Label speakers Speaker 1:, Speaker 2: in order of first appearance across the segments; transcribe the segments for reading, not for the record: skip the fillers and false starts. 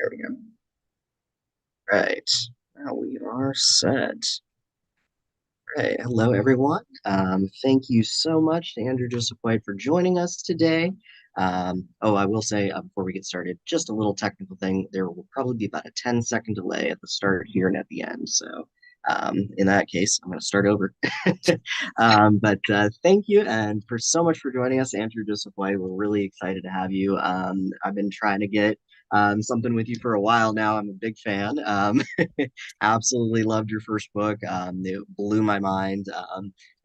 Speaker 1: There we go. Right. Now we are set. Right. Hello, everyone. Thank you so much to Andrew Joseph White for joining us today. I will say before we get started, just a little technical thing. There will probably be about a 10-second delay at the start here and at the end. So in that case, I'm going to start over. But thank you and for so much for joining us, Andrew Joseph White. We're really excited to have you. I've been trying to get something with you for a while now. I'm a big fan. Absolutely loved your first book. It blew my mind.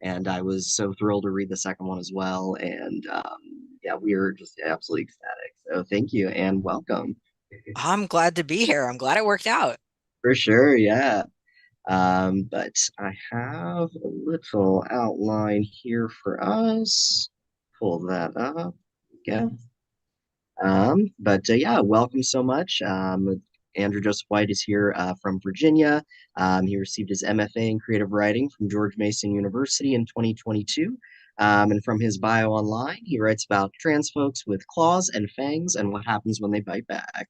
Speaker 1: And I was so thrilled to read the second one as well. And yeah, we were just absolutely ecstatic. So thank you and welcome.
Speaker 2: I'm glad to be here. I'm glad it worked out.
Speaker 1: For sure, yeah. But I have a little outline here for us. Pull that up. Yeah. But yeah, welcome so much. Andrew Joseph White is here from Virginia. He received his MFA in creative writing from George Mason University in 2022. And from his bio online, he writes about trans folks with claws and fangs and what happens when they bite back.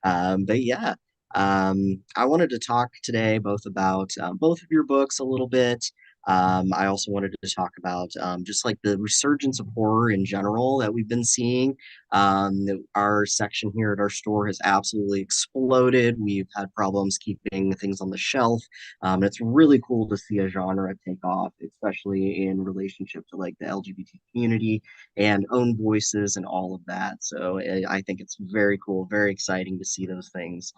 Speaker 1: But yeah, I wanted to talk today both about both of your books a little bit. I also wanted to talk about just like the resurgence of horror in general that we've been seeing. Our section here at our store has absolutely exploded. We've had problems keeping things on the shelf. It's really cool to see a genre take off, especially in relationship to like the LGBT community and own voices and all of that. So I think it's very cool, very exciting to see those things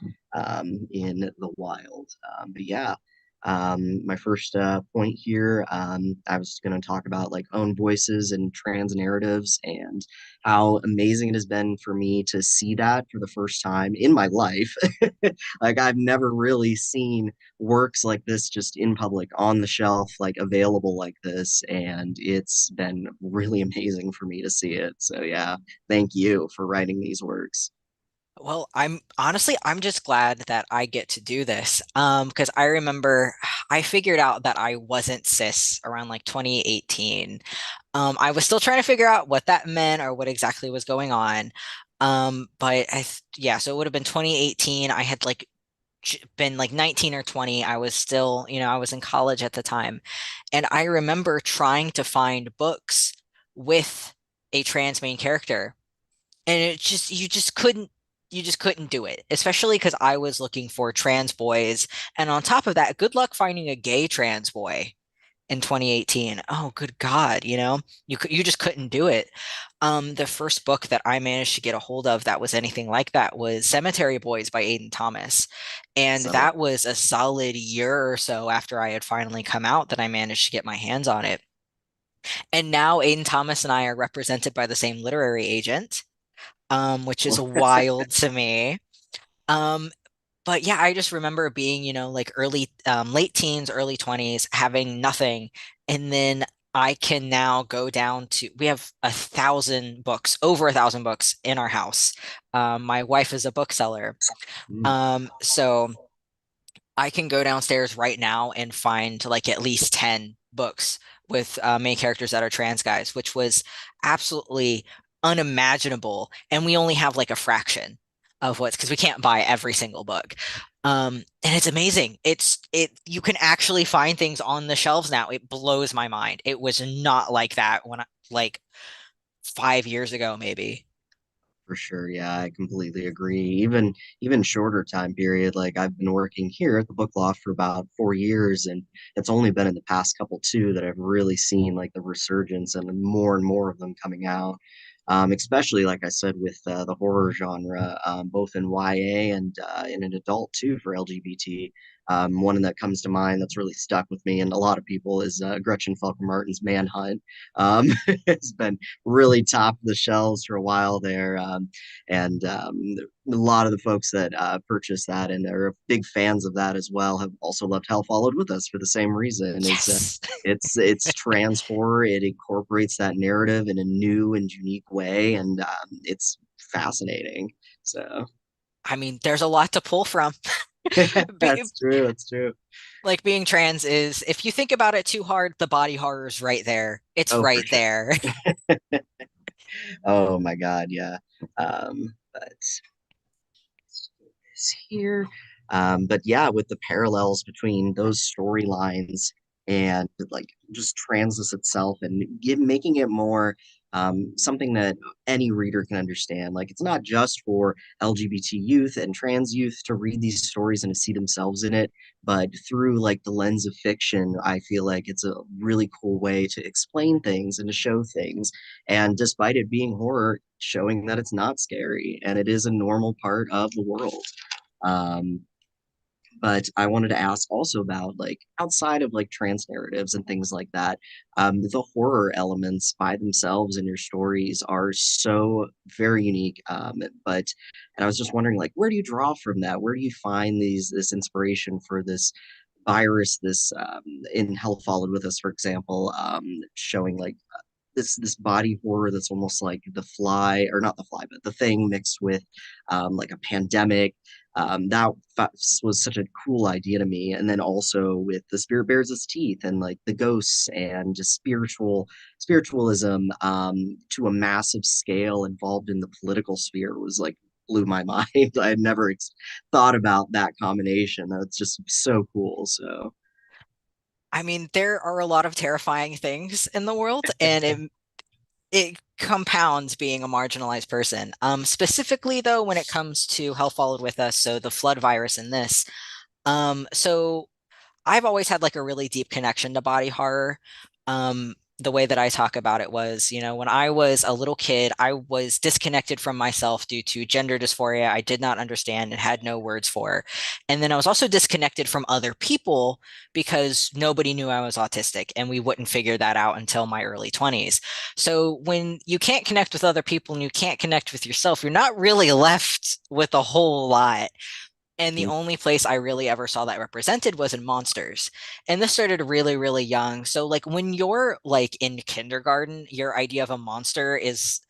Speaker 1: in the wild. But yeah, my first point here, I was going to talk about like own voices and trans narratives and how amazing it has been for me to see that for the first time in my life. Like I've never really seen works like this just in public on the shelf, like available like this. And it's been really amazing for me to see it. So yeah, thank you for writing these works.
Speaker 2: Well, I'm just glad that I get to do this. Because I remember I figured out that I wasn't cis around like 2018. I was still trying to figure out what that meant or what exactly was going on. Yeah, so it would have been 2018. I had like been like 19 or 20. I was still, I was in college at the time. And I remember trying to find books with a trans main character. And you just couldn't do it, especially because I was looking for trans boys. And on top of that, good luck finding a gay trans boy in 2018. Oh, good God, you just couldn't do it. The first book that I managed to get a hold of that was anything like that was Cemetery Boys by Aiden Thomas. And
Speaker 1: So
Speaker 2: that was a solid year or so after I had finally come out that I managed to get my hands on it. And now Aiden Thomas and I are represented by the same literary agent, which is wild to me. Um, but yeah, I just remember being, like late teens, early 20s, having nothing. And then I can now go down to, we have 1,000 books, over 1,000 books in our house. My wife is a bookseller.
Speaker 1: mm,
Speaker 2: So I can go downstairs right now and find like at least 10 books with main characters that are trans guys, which was absolutely unimaginable. And we only have like a fraction of what's because we can't buy every single book. And it's amazing. You can actually find things on the shelves now. It blows my mind. It was not like that when like 5 years ago, maybe.
Speaker 1: for sure. Yeah, I completely agree. Even shorter time period. Like I've been working here at the Book Loft for about 4 years, and it's only been in the past couple too that I've really seen like the resurgence and more of them coming out. Especially like I said with the horror genre, both in YA and in an adult too for LGBT. One that comes to mind that's really stuck with me and a lot of people is Gretchen Falcon Martin's Manhunt. It's been really top of the shelves for a while there. And a lot of the folks that purchased that and are big fans of that as well have also loved Hell Followed with Us for the same reason.
Speaker 2: Yes.
Speaker 1: It's trans horror. It incorporates that narrative in a new and unique way, and it's fascinating. So
Speaker 2: I mean, there's a lot to pull from. Be,
Speaker 1: that's true. That's true.
Speaker 2: like being trans is if you think about it too hard, the body horror is right there. It's
Speaker 1: Oh, for
Speaker 2: right
Speaker 1: sure.
Speaker 2: there.
Speaker 1: Oh my God, yeah. But is here. But yeah, with the parallels between those storylines and like just Transness itself and making it more something that any reader can understand. Like it's not just for LGBT youth and trans youth to read these stories and to see themselves in it, but through like the lens of fiction, I feel like it's a really cool way to explain things and to show things. And despite it being horror, showing that it's not scary and it is a normal part of the world. Um, but I wanted to ask also about like outside of like trans narratives and things like that, the horror elements by themselves in your stories are so very unique. But and I was just wondering like where do you draw from that? Where do you find this inspiration for this virus, this in Hell Followed With Us, for example, showing like this body horror that's almost like the fly or not the fly but the thing mixed with like a pandemic that was such a cool idea to me, and then also with the spirit bears its teeth and like the ghosts and just spiritualism to a massive scale involved in the political sphere was like blew my mind. I had never thought about that combination. That's just so cool. So
Speaker 2: I mean, there are a lot of terrifying things in the world, and it compounds being a marginalized person. Specifically, though, when it comes to Hell Followed With Us, so the flood virus in this. So I've always had like a really deep connection to body horror. The way that I talk about it was, when I was a little kid, I was disconnected from myself due to gender dysphoria I did not understand and had no words for. And then I was also disconnected from other people because nobody knew I was autistic, and we wouldn't figure that out until my early 20s. So when you can't connect with other people and you can't connect with yourself, you're not really left with a whole lot. And the only place I really ever saw that represented was in monsters. And this started really, really young. So like when you're like in kindergarten, your idea of a monster is,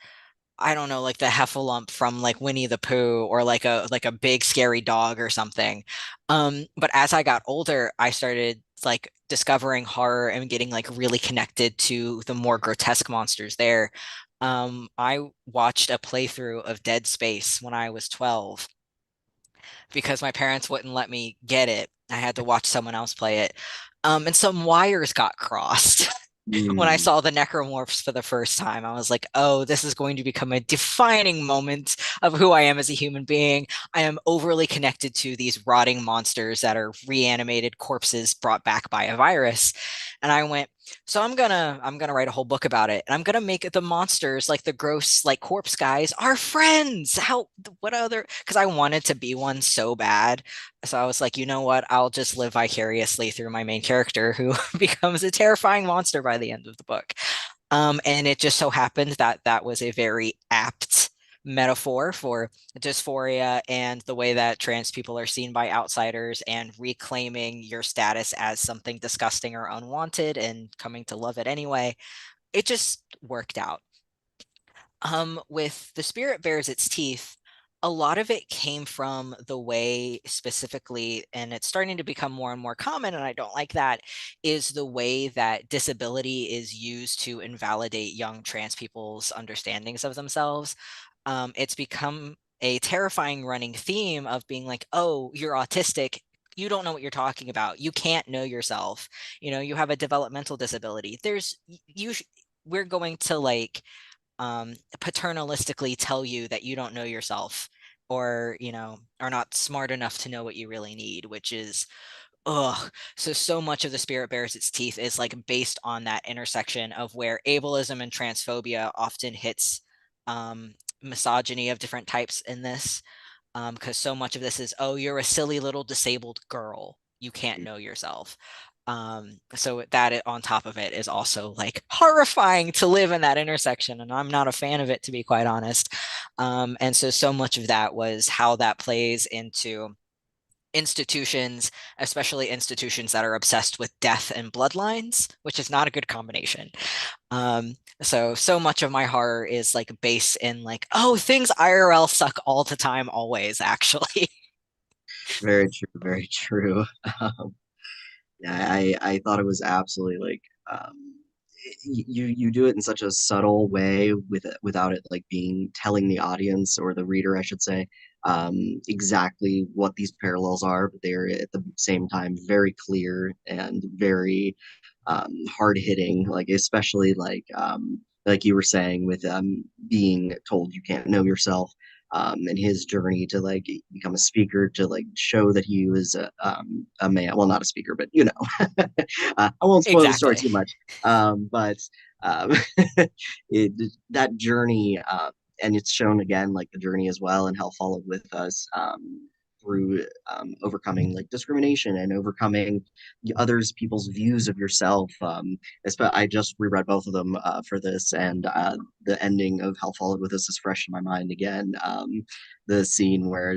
Speaker 2: I don't know, like the heffalump from like Winnie the Pooh, or like a big scary dog or something. But as I got older, I started like discovering horror and getting like really connected to the more grotesque monsters there. I watched a playthrough of Dead Space when I was 12 because my parents wouldn't let me get it. I had to watch someone else play it. And some wires got crossed. When I
Speaker 1: mm,
Speaker 2: saw the necromorphs for the first time, I was like, oh, this is going to become a defining moment of who I am as a human being. I am overly connected to these rotting monsters that are reanimated corpses brought back by a virus. And I went, so I'm gonna write a whole book about it. And I'm gonna make the monsters, like the gross, like corpse guys, our friends. How what other because I wanted to be one so bad. So I was like, you know what? I'll just live vicariously through my main character who becomes a terrifying monster by the end of the book. And it just so happened that that was a very apt metaphor for dysphoria and the way that trans people are seen by outsiders and reclaiming your status as something disgusting or unwanted and coming to love it anyway. It just worked out. With The Spirit Bears Its Teeth, a lot of it came from the way specifically, and it's starting to become more and more common, and I don't like that, is the way that disability is used to invalidate young trans people's understandings of themselves. It's become a terrifying running theme of being like, oh, you're autistic. You don't know what you're talking about. You can't know yourself. You have a developmental disability. We're going to like paternalistically tell you that you don't know yourself, or are not smart enough to know what you really need, which is ugh. So much of The Spirit Bears Its Teeth is like based on that intersection of where ableism and transphobia often hits misogyny of different types in this, because so much of this is, oh, you're a silly little disabled girl, you can't know yourself. So that on top of it is also like horrifying to live in that intersection, and I'm not a fan of it, to be quite honest. And so much of that was how that plays into institutions, especially institutions that are obsessed with death and bloodlines, which is not a good combination. So much of my horror is like based in like, oh, things IRL suck all the time, always, actually.
Speaker 1: very true, very true. Um, Yeah, I thought it was absolutely like you do it in such a subtle way with it without it like being telling the audience or the reader, I should say, exactly what these parallels are, but they're at the same time very clear and very hard hitting, like especially like you were saying with being told you can't know yourself, and his journey to like become a speaker to like show that he was a man, well not a speaker but you know. I won't spoil the story
Speaker 2: Exactly.
Speaker 1: too much, but um, it, that journey, and it's shown again like the journey as well and how followed with us, through overcoming like discrimination and overcoming the others people's views of yourself. I just reread both of them for this, and the ending of Hell Followed With Us is fresh in my mind again. The scene where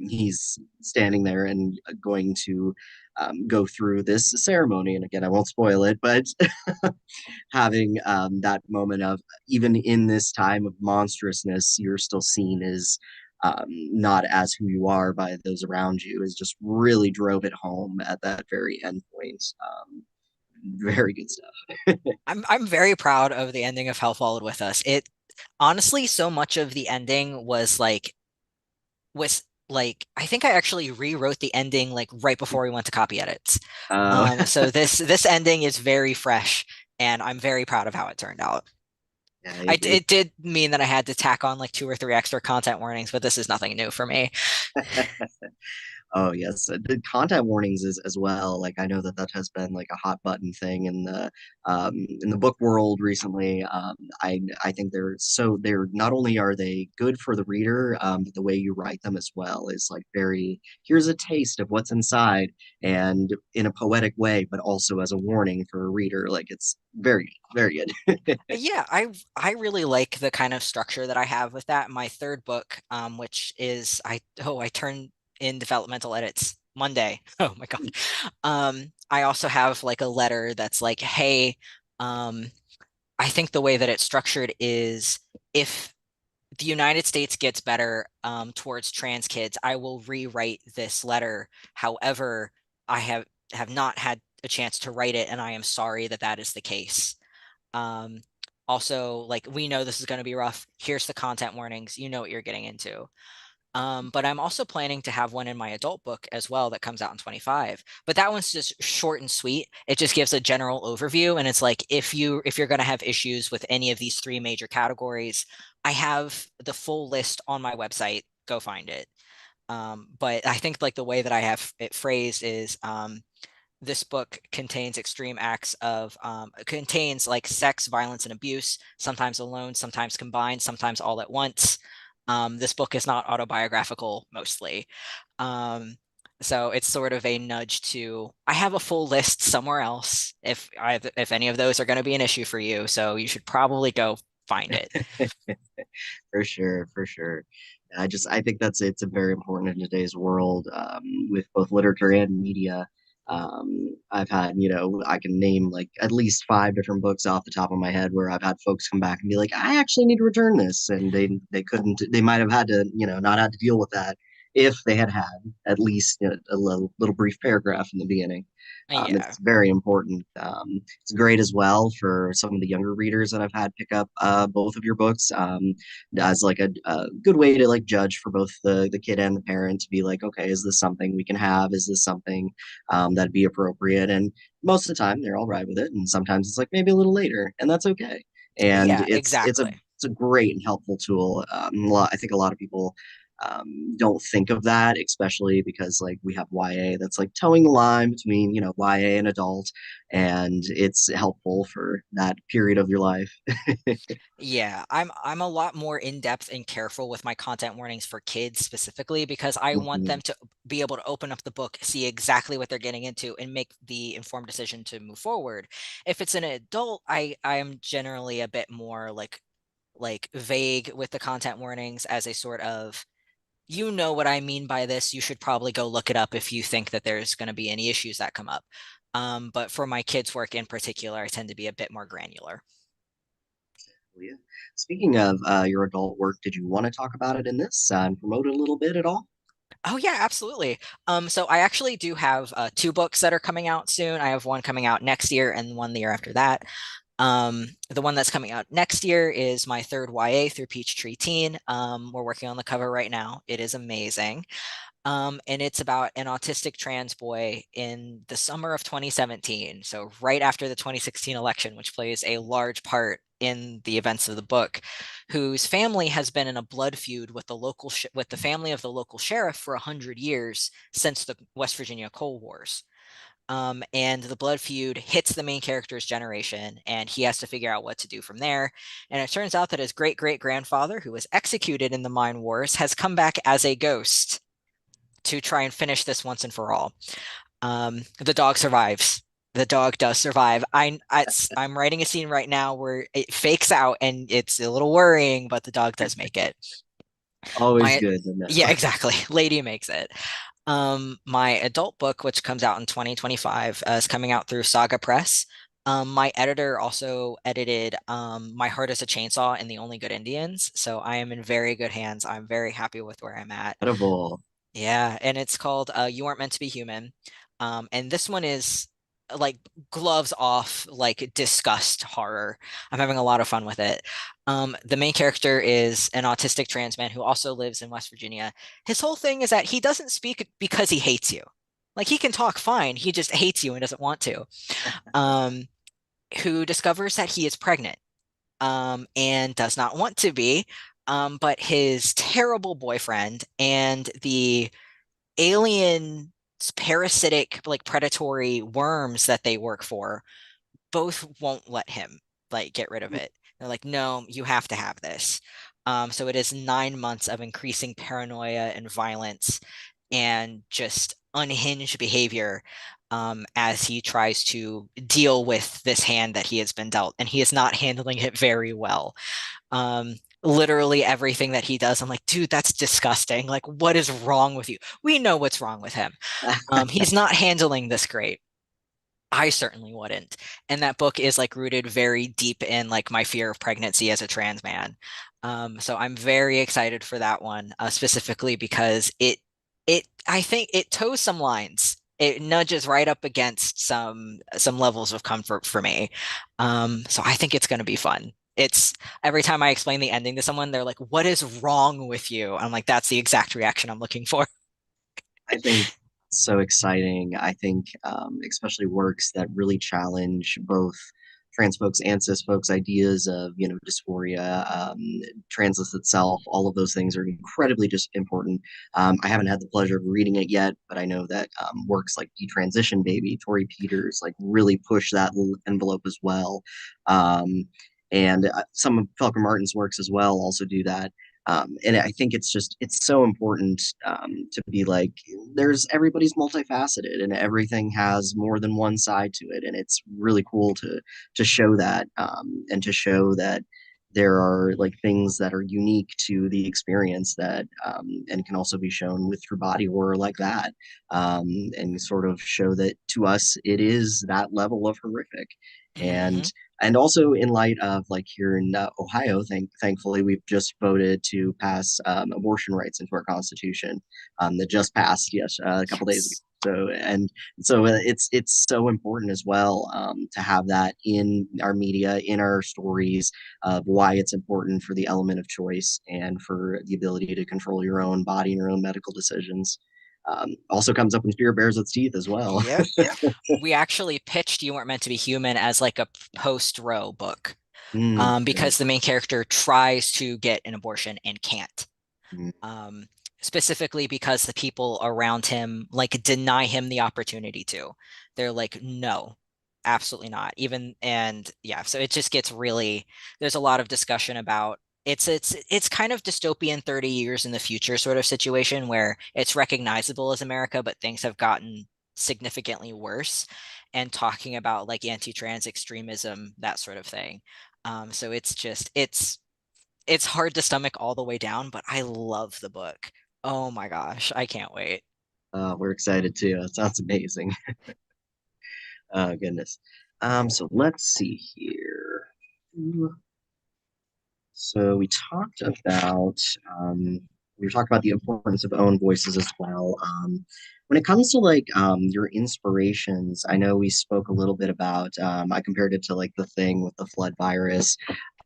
Speaker 1: he's standing there and going to go through this ceremony, and again, I won't spoil it, but having that moment of even in this time of monstrousness, you're still seen as not as who you are by those around you, is just really drove it home at that very end point. Very good stuff.
Speaker 2: I'm very proud of the ending of Hell Followed With Us. It honestly, so much of the ending was like I think I actually rewrote the ending like right before we went to copy edits.
Speaker 1: uh,
Speaker 2: So this ending is very fresh, and I'm very proud of how it turned out.
Speaker 1: yeah,
Speaker 2: It did mean that I had to tack on like two or three extra content warnings, but this is nothing new for me.
Speaker 1: Oh yes, the content warnings is as well. Like I know that that has been like a hot button thing in the book world recently. I think they're not only are they good for the reader, but the way you write them as well is like very, here's a taste of what's inside, and in a poetic way, but also as a warning for a reader. Like it's very good.
Speaker 2: Yeah, I really like the kind of structure that I have with that. My third book, which is I turn in developmental edits Monday. Oh my God. I also have like a letter that's like, hey, um, I think the way that it's structured is if the United States gets better towards trans kids, I will rewrite this letter. However, I have not had a chance to write it, and I am sorry that that is the case. Um, Also, like we know this is going to be rough. Here's the content warnings. You know what you're getting into. But I'm also planning to have one in my adult book as well that comes out in 25. But that one's just short and sweet. It just gives a general overview, and it's like if you're going to have issues with any of these three major categories, I have the full list on my website. Go find it. But I think like the way that I have it phrased is this book contains extreme acts of contains like sex, violence, and abuse, sometimes alone, sometimes combined, sometimes all at once. This book is not autobiographical mostly. Um, so it's sort of a nudge to I have a full list somewhere else if any of those are going to be an issue for you. So you should probably go find it.
Speaker 1: For sure, for sure. I think that's it's a very important in today's world, with both literature and media. I've had, you know, I can name like at least five different books off the top of my head where I've had folks come back and be like, I actually need to return this, and they couldn't. They might have had to, you know, not had to deal with that if they had had at least a little brief paragraph in the beginning.
Speaker 2: Yeah.
Speaker 1: It's very important. It's great as well for some of the younger readers that I've had pick up both of your books, as like a good way to like judge for both the kid and the parent to be like, okay, is this something we can have? Is this something that'd be appropriate? And most of the time they're all right with it, and sometimes it's like maybe a little later, and that's okay. And
Speaker 2: Yeah, exactly.
Speaker 1: it's a great and helpful tool. I think a lot of people don't think of that, especially because like we have YA that's like towing the line between, you know, YA and adult, and it's helpful for that period of your life.
Speaker 2: Yeah, I'm a lot more in-depth and careful with my content warnings for kids specifically because I want them
Speaker 1: Mhm.
Speaker 2: to be able to open up the book, see exactly what they're getting into, and make the informed decision to move forward. If it's an adult, I am generally a bit more like vague with the content warnings as a sort of you know what I mean by this. You should probably go look it up if you think that there's going to be any issues that come up. But for my kids' work in particular, I tend to be a bit more granular.
Speaker 1: Yeah. Speaking of your adult work, did you want to talk about it in this and promote it a little bit at all?
Speaker 2: Oh yeah, absolutely. So I actually do have two books that are coming out soon. I have one coming out next year and one the year after that. The one that's coming out next year is my third YA through Peachtree Teen. We're working on the cover right now. It is amazing. And it's about an autistic trans boy in the summer of 2017. So right after the 2016 election, which plays a large part in the events of the book, whose family has been in a blood feud with with the family of the local sheriff for 100 years since the West Virginia Coal Wars. And the blood feud hits the main character's generation, and he has to figure out what to do from there. And it turns out that his great great grandfather, who was executed in the mine wars, has come back as a ghost to try and finish this once and for all. The dog survives. The dog does survive. I'm writing a scene right now where it fakes out, and it's a little worrying, but the dog does make it.
Speaker 1: Always
Speaker 2: My
Speaker 1: good to know.
Speaker 2: Yeah, exactly. Lady makes it. My adult book, which comes out in 2025, is coming out through Saga Press. My editor also edited My Heart is a Chainsaw and The Only Good Indians, so I am in very good hands. I'm very happy with where I'm at.
Speaker 1: Incredible.
Speaker 2: Yeah, and it's called You Weren't Meant to Be Human. And this one is like gloves off, like disgust horror. I'm having a lot of fun with it. The main character is an autistic trans man who also lives in West Virginia. His whole thing is that he doesn't speak because he hates you. Like he can talk fine, he just hates you and doesn't want to. Um, who discovers that he is pregnant, and does not want to be. But his terrible boyfriend and the alien parasitic like predatory worms that they work for both won't let him like get rid of it. They're like, no, you have to have this. So it is 9 months of increasing paranoia and violence and just unhinged behavior, as he tries to deal with this hand that he has been dealt, and he is not handling it very well. Literally everything that he does, I'm like, dude, that's disgusting. Like, what is wrong with you? We know what's wrong with him. He's not handling this great. I certainly wouldn't. And that book is like rooted very deep in like my fear of pregnancy as a trans man. So I'm very excited for that one, specifically because I think it toes some lines. It nudges right up against some levels of comfort for me. So I think it's going to be fun. It's every time I explain the ending to someone, they're like, "What is wrong with you?" I'm like, "That's the exact reaction I'm looking for."
Speaker 1: I think so exciting. I think especially works that really challenge both trans folks and cis folks' ideas of, dysphoria, transness itself. All of those things are incredibly just important. I haven't had the pleasure of reading it yet, but I know that works like Detransition Baby, Tori Peters, like really push that envelope as well. Um, and some of Falcon Martin's works as well also do that. And I think it's so important to be like, there's everybody's multifaceted and everything has more than one side to it. And it's really cool to show that, and to show that there are like things that are unique to the experience that, and can also be shown with through body horror like that, and sort of show that to us it is that level of horrific. And
Speaker 2: Hmm.
Speaker 1: also in light of like here in Ohio, thankfully we've just voted to pass abortion rights into our constitution, that just passed a couple days ago.
Speaker 2: Yes.
Speaker 1: So it's so important as well, to have that in our media, in our stories, of why it's important for the element of choice and for the ability to control your own body and your own medical decisions. Also comes up in Fear Bears Its Teeth as well.
Speaker 2: Yep. We actually pitched You Weren't Meant to Be Human as like a post-Roe book,
Speaker 1: Right.
Speaker 2: because the main character tries to get an abortion and can't.
Speaker 1: Mm,
Speaker 2: Um, Specifically because the people around him like deny him the opportunity to. They're like, no, absolutely not. Even and yeah, so it just gets really, there's a lot of discussion about it's kind of dystopian 30 years in the future sort of situation where it's recognizable as America, but things have gotten significantly worse, and talking about like anti-trans extremism, that sort of thing. So it's just it's hard to stomach all the way down, but I love the book. Oh my gosh, I can't wait.
Speaker 1: we're excited too. That sounds amazing. Oh goodness. So let's see here. So we talked about, um, we were talking about the importance of own voices as well. When it comes to your inspirations, I know we spoke a little bit about I compared it to like the thing with the flood virus,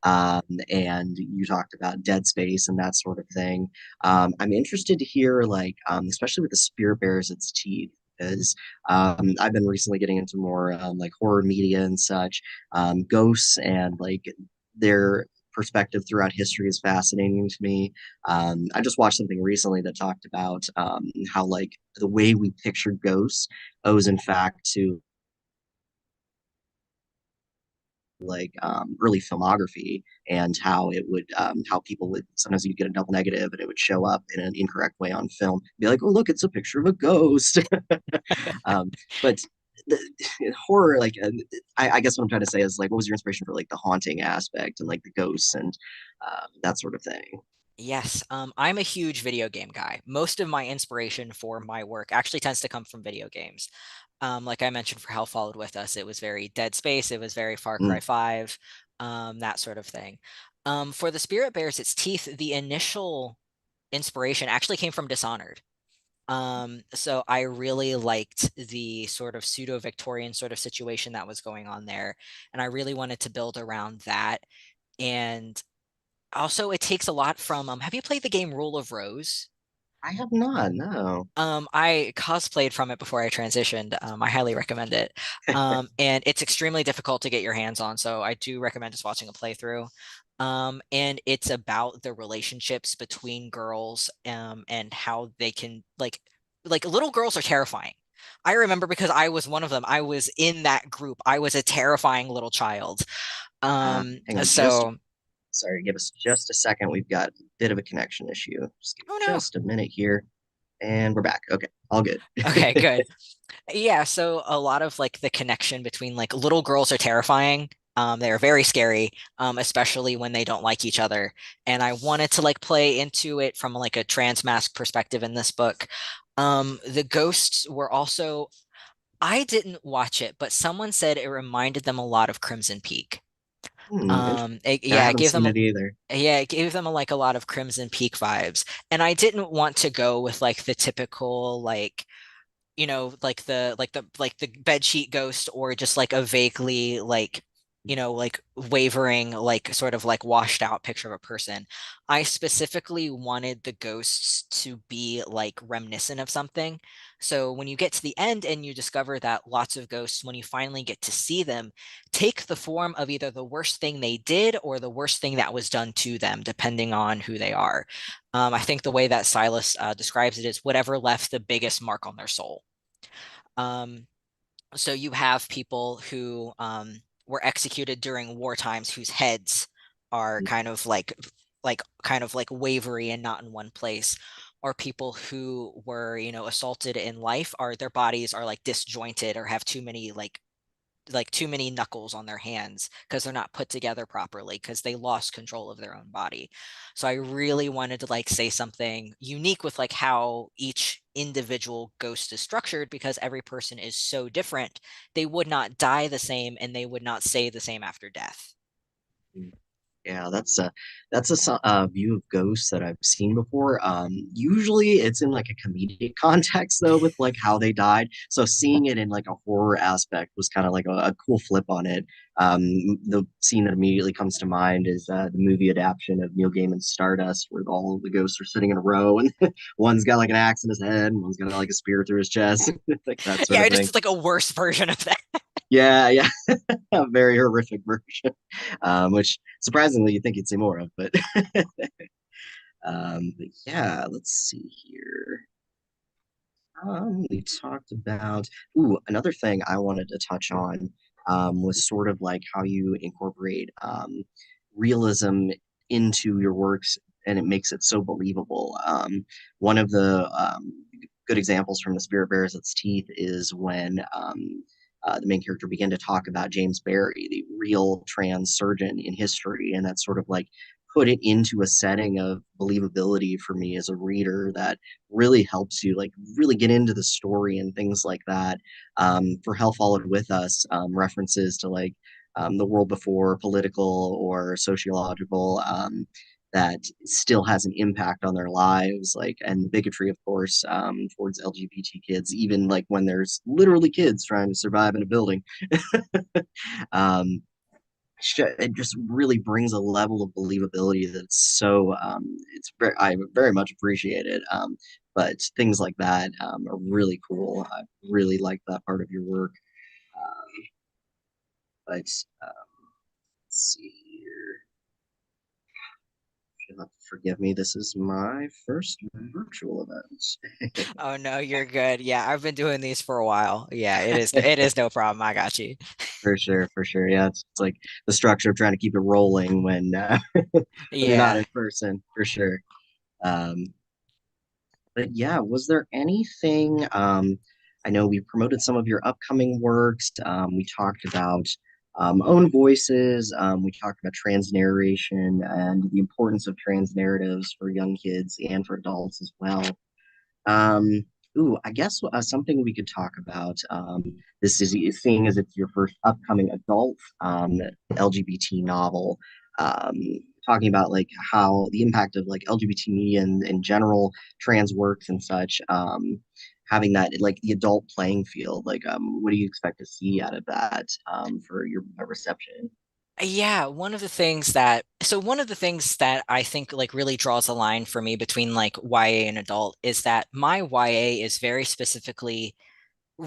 Speaker 1: and you talked about Dead Space and that sort of thing. I'm interested to hear especially with the spirit bears its teeth. Because I've been recently getting into more like horror media and such. Ghosts and like their perspective throughout history is fascinating to me. I just watched something recently that talked about how like the way we pictured ghosts owes in fact to early filmography and how it would how people would sometimes you'd get a double negative and it would show up in an incorrect way on film, be like, oh look, it's a picture of a ghost. um, but the horror I guess what I'm trying to say is like what was your inspiration for like the haunting aspect and like the ghosts and that sort of thing.
Speaker 2: Yes, I'm a huge video game guy. Most of my inspiration for my work actually tends to come from video games. Like I mentioned for Hell Followed With Us, it was very Dead Space, it was very Far
Speaker 1: Mm.
Speaker 2: Cry 5, that sort of thing. For the Spirit Bears Its Teeth, the initial inspiration actually came from Dishonored. So I really liked the sort of pseudo-Victorian sort of situation that was going on there, and I really wanted to build around that. And also, it takes a lot from, have you played the game Rule of Rose?
Speaker 1: I have not, no.
Speaker 2: I cosplayed from it before I transitioned. I highly recommend it. And it's extremely difficult to get your hands on, so I do recommend just watching a playthrough. And it's about the relationships between girls, and how they can like little girls are terrifying. I remember because I was one of them. I was in that group. I was a terrifying little child.
Speaker 1: Hang on, just
Speaker 2: So
Speaker 1: sorry, give us just a second. We've got a bit of a connection issue. Just give me
Speaker 2: oh no.
Speaker 1: just a minute here, and we're back. Okay, all good.
Speaker 2: Okay, good. Yeah, so a lot of like the connection between like little girls are terrifying. They're very scary, especially when they don't like each other. And I wanted to like play into it from like a trans mask perspective in this book. The ghosts were also, I didn't watch it, but someone said it reminded them a lot of Crimson Peak.
Speaker 1: Interesting. I
Speaker 2: Yeah, it
Speaker 1: haven't
Speaker 2: gave them
Speaker 1: seen it either.
Speaker 2: yeah, it gave them like a lot of Crimson Peak vibes. And I didn't want to go with like the typical like like the bed sheet ghost, or just like a vaguely like like wavering, like sort of like washed out picture of a person. I specifically wanted the ghosts to be like reminiscent of something. So when you get to the end and you discover that lots of ghosts, when you finally get to see them, take the form of either the worst thing they did or the worst thing that was done to them, depending on who they are. I think the way that Silas describes it is whatever left the biggest mark on their soul. Um, so you have people who were executed during war times whose heads are kind of like wavery and not in one place, or people who were assaulted in life, are their bodies are like disjointed or have too many like too many knuckles on their hands because they're not put together properly because they lost control of their own body. So I really wanted to like say something unique with like how each individual ghost is structured, because every person is so different. They would not die the same and they would not say the same after death.
Speaker 1: Yeah, that's a view of ghosts that I've seen before. Usually it's in like a comedic context though, with like how they died. So seeing it in like a horror aspect was kind of like a cool flip on it. The scene that immediately comes to mind is the movie adaptation of Neil Gaiman's Stardust, where all of the ghosts are sitting in a row, and one's got like an axe in his head, and one's got like a spear through his chest, like that sort
Speaker 2: Yeah,
Speaker 1: of
Speaker 2: it just
Speaker 1: thing.
Speaker 2: is like a worse version of that.
Speaker 1: Yeah, yeah, a very horrific version, which surprisingly you think you'd see more of, but but yeah, let's see here. We talked about, another thing I wanted to touch on was sort of like how you incorporate realism into your works and it makes it so believable. One of the good examples from The Spirit Bears Its Teeth is when the main character began to talk about James Barry, the real trans surgeon in history, and that sort of like put it into a setting of believability for me as a reader that really helps you like really get into the story and things like that. For Hell Followed With Us, references to like the world before, political or sociological. that still has an impact on their lives, like, and the bigotry, of course, towards LGBT kids, even like when there's literally kids trying to survive in a building. um, it just really brings a level of believability that's so I very much appreciate it. But things like that are really cool. I really like that part of your work. Um, but let's see here. You'll have to forgive me. This is my first virtual event.
Speaker 2: Oh no, you're good. Yeah, I've been doing these for a while. Yeah, it is no problem. I got you.
Speaker 1: For sure, for sure. Yeah, it's like the structure of trying to keep it rolling when when you're not
Speaker 2: Yeah.
Speaker 1: in person, for sure. Um, but yeah, was there anything? I know we promoted some of your upcoming works. We talked about own voices. We talked about trans narration and the importance of trans narratives for young kids and for adults as well. Um, I guess something we could talk about. This is seeing as it's your first upcoming adult LGBT novel. Um, Talking about like how the impact of like LGBT media and in general, trans works and such. Having that like the adult playing field. Like, what do you expect to see out of that for your reception?
Speaker 2: Yeah, one of the things that I think like really draws a line for me between like YA and adult is that my YA is very specifically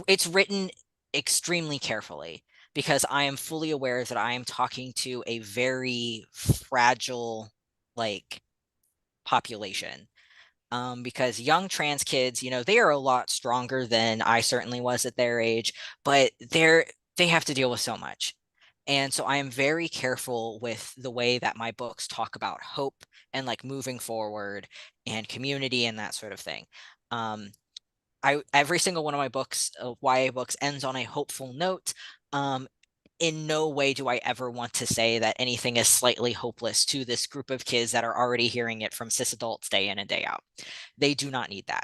Speaker 2: it's written extremely carefully because I am fully aware that I am talking to a very fragile like population. Because young trans kids, they are a lot stronger than I certainly was at their age, but they have to deal with so much. And so I am very careful with the way that my books talk about hope and like moving forward and community and that sort of thing. Um, I every single one of my books, YA books, ends on a hopeful note. Um, in no way do I ever want to say that anything is slightly hopeless to this group of kids that are already hearing it from cis adults day in and day out. They do not need that.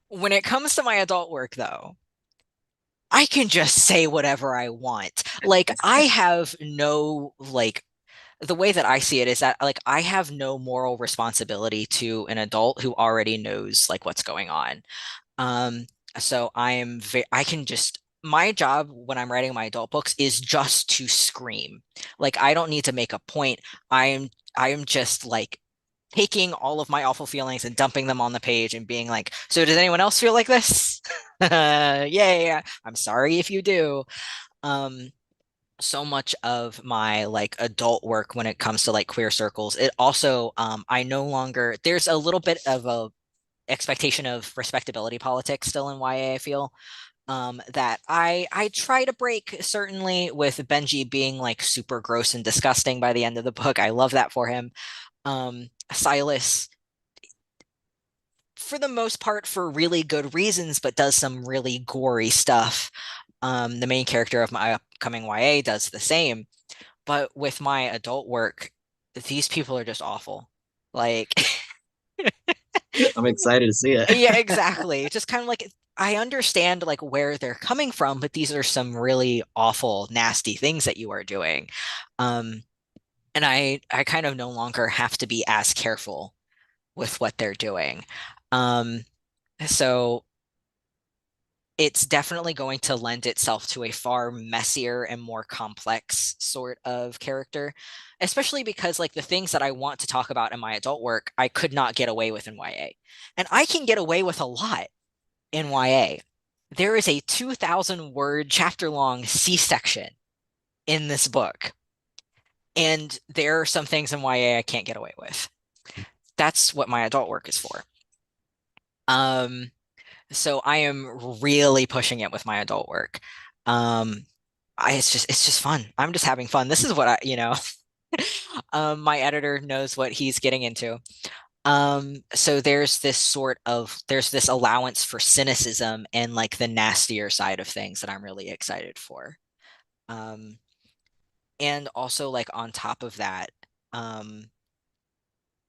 Speaker 2: When it comes to my adult work, though, I can just say whatever I want. Like, I have no, like, the way that I see it is that, like, I have no moral responsibility to an adult who already knows, like, what's going on. Um, so I can just my job when I'm writing my adult books is just to scream. Like I don't need to make a point. I am just like taking all of my awful feelings and dumping them on the page and being like, so does anyone else feel like this? Yeah, I'm sorry if you do. Um, so much of my like adult work when it comes to like queer circles, it also I no longer there's a little bit of a expectation of respectability politics still in YA, I feel. That I try to break, certainly with Benji being like super gross and disgusting by the end of the book. I love that for him. Silas, for the most part, for really good reasons, but does some really gory stuff. The main character of my upcoming YA does the same. But with my adult work, these people are just awful. Like
Speaker 1: I'm excited to see it.
Speaker 2: yeah, exactly. It's just kind of like I understand like where they're coming from, but these are some really awful, nasty things that you are doing. Um, and I kind of no longer have to be as careful with what they're doing. Um, so it's definitely going to lend itself to a far messier and more complex sort of character, especially because like the things that I want to talk about in my adult work, I could not get away with in YA. And I can get away with a lot in YA. There is a 2,000 word chapter long C-section in this book. And there are some things in YA I can't get away with. That's what my adult work is for. Um, so I am really pushing it with my adult work. Um, it's just fun. I'm just having fun. This is what my editor knows what he's getting into. So there's this allowance for cynicism and like the nastier side of things that I'm really excited for. Um, and also like on top of that, um,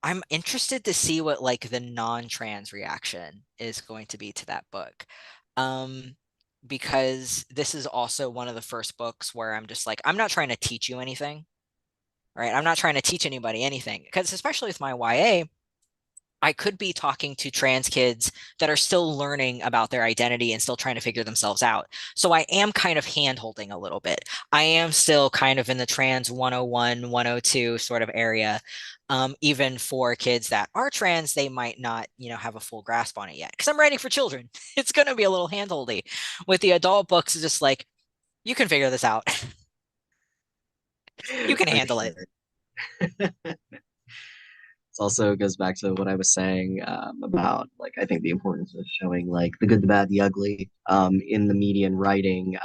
Speaker 2: I'm interested to see what like the non-trans reaction is going to be to that book. Um, because this is also one of the first books where I'm just like, I'm not trying to teach you anything, right? I'm not trying to teach anybody anything because especially with my YA, I could be talking to trans kids that are still learning about their identity and still trying to figure themselves out. So I am kind of hand holding a little bit. I am still kind of in the trans 101, 102 sort of area. Even for kids that are trans, they might not, have a full grasp on it yet. Because I'm writing for children. It's going to be a little hand holdy. With the adult books, it's just like, you can figure this out. You can
Speaker 1: For
Speaker 2: handle it.
Speaker 1: sure. It also goes back to what I was saying about like I think the importance of showing like the good, the bad, the ugly in the media and writing.